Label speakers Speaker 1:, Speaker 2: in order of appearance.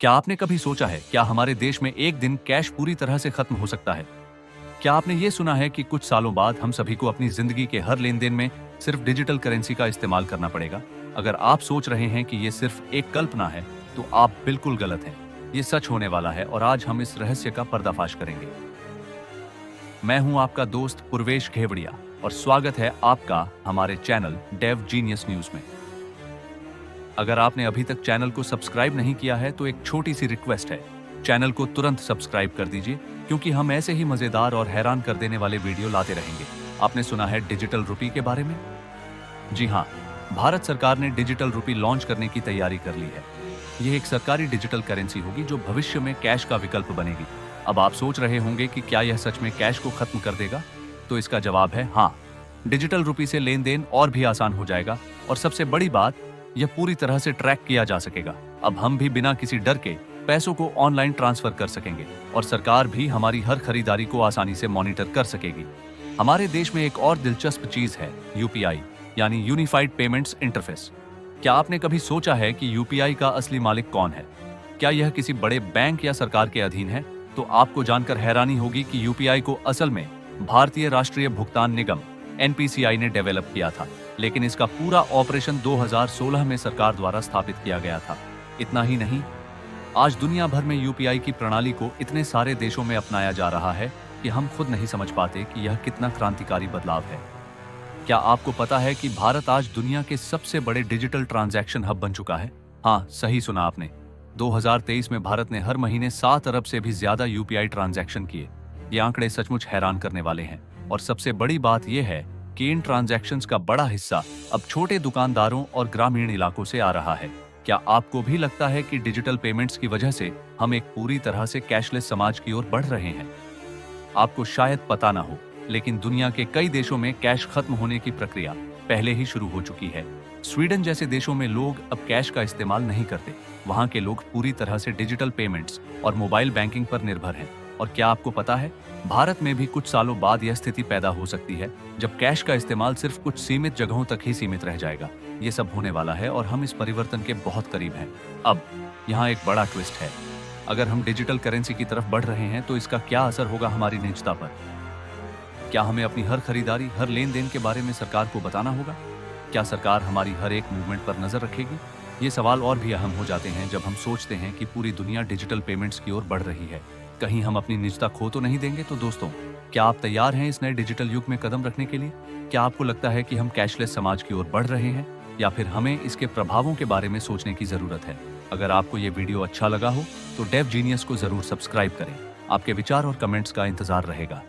Speaker 1: क्या आपने कभी सोचा है क्या हमारे देश में एक दिन कैश पूरी तरह से खत्म हो सकता है? क्या आपने ये सुना है कि कुछ सालों बाद हम सभी को अपनी जिंदगी के हर लेन देन में सिर्फ डिजिटल करेंसी का इस्तेमाल करना पड़ेगा? अगर आप सोच रहे हैं कि ये सिर्फ एक कल्पना है, तो आप बिल्कुल गलत हैं। ये सच होने वाला है और आज हम इस रहस्य का पर्दाफाश करेंगे। मैं हूं आपका दोस्त पूर्वेश घेवड़िया और स्वागत है आपका हमारे चैनल डेव जीनियस न्यूज में। अगर आपने अभी तक चैनल को सब्सक्राइब नहीं किया है तो एक छोटी सी रिक्वेस्ट है, चैनल को तुरंत सब्सक्राइब कर दीजिए, क्योंकि हम ऐसे ही मजेदार और हैरान कर देने वाले वीडियो लाते रहेंगे। आपने सुना है डिजिटल रुपी के बारे में? जी हाँ, भारत सरकार ने डिजिटल रुपी लॉन्च करने की तैयारी कर ली है। यह एक सरकारी डिजिटल करेंसी होगी जो भविष्य में कैश का विकल्प बनेगी। अब आप सोच रहे होंगे कि क्या यह सच में कैश को खत्म कर देगा? तो इसका जवाब है हाँ। डिजिटल रुपी से लेन देन और भी आसान हो जाएगा और सबसे बड़ी बात, यह पूरी तरह से ट्रैक किया जा सकेगा। अब हम भी बिना किसी डर के पैसों को ऑनलाइन ट्रांसफर कर सकेंगे और सरकार भी हमारी हर खरीदारी को आसानी से मॉनिटर कर सकेगी। हमारे देश में एक और दिलचस्प चीज है यूपीआई, यानी यूनिफाइड पेमेंट्स इंटरफेस। क्या आपने कभी सोचा है कि यूपीआई का असली मालिक कौन है? क्या यह किसी बड़े बैंक या सरकार के अधीन है? तो आपको जानकर हैरानी होगी कि यूपीआई को असल में भारतीय राष्ट्रीय भुगतान निगम एनपीसीआई ने डेवलप किया था, लेकिन इसका पूरा ऑपरेशन 2016 में सरकार द्वारा स्थापित किया गया था। इतना ही नहीं, आज दुनिया भर में यूपीआई की प्रणाली को इतने सारे देशों में अपनाया जा रहा है कि हम खुद नहीं समझ पाते कि यह कितना क्रांतिकारी बदलाव है। क्या आपको पता है कि भारत आज दुनिया के सबसे बड़े डिजिटल ट्रांजैक्शन हब बन चुका है? हाँ, सही सुना आपने। 2023 में भारत ने हर महीने 7 अरब से भी ज्यादा यूपीआई ट्रांजैक्शन किए। ये आंकड़े सचमुच हैरान करने वाले हैं और सबसे बड़ी बात यह है कि इन ट्रांजैक्शंस का बड़ा हिस्सा अब छोटे दुकानदारों और ग्रामीण इलाकों से आ रहा है। क्या आपको भी लगता है कि डिजिटल पेमेंट्स की वजह से हम एक पूरी तरह से कैशलेस समाज की ओर बढ़ रहे हैं? आपको शायद पता ना हो, लेकिन दुनिया के कई देशों में कैश खत्म होने की प्रक्रिया पहले ही शुरू हो चुकी है। स्वीडन जैसे देशों में लोग अब कैश का इस्तेमाल नहीं करते। वहां के लोग पूरी तरह से डिजिटल पेमेंट्स और मोबाइल बैंकिंग पर निर्भर हैं। और क्या आपको पता है, भारत में भी कुछ सालों बाद यह स्थिति पैदा हो सकती है जब कैश का इस्तेमाल सिर्फ कुछ सीमित जगहों तक ही सीमित रह जाएगा। ये सब होने वाला है और हम इस परिवर्तन के बहुत करीब हैं। अब यहाँ एक बड़ा ट्विस्ट है। अगर हम डिजिटल करेंसी की तरफ बढ़ रहे हैं तो इसका क्या असर होगा हमारी निजता पर? क्या हमें अपनी हर खरीदारी, हर लेन देन के बारे में सरकार को बताना होगा? क्या सरकार हमारी हर एक मूवमेंट पर नजर रखेगी? ये सवाल और भी अहम हो जाते हैं जब हम सोचते हैं कि पूरी दुनिया डिजिटल पेमेंट्स की ओर बढ़ रही है। कहीं हम अपनी निजता खो तो नहीं देंगे? तो दोस्तों, क्या आप तैयार हैं इस नए डिजिटल युग में कदम रखने के लिए? क्या आपको लगता है कि हम कैशलेस समाज की ओर बढ़ रहे हैं, या फिर हमें इसके प्रभावों के बारे में सोचने की जरूरत है? अगर आपको ये वीडियो अच्छा लगा हो तो डेव जीनियस को जरूर सब्सक्राइब करें। आपके विचार और कमेंट्स का इंतजार रहेगा।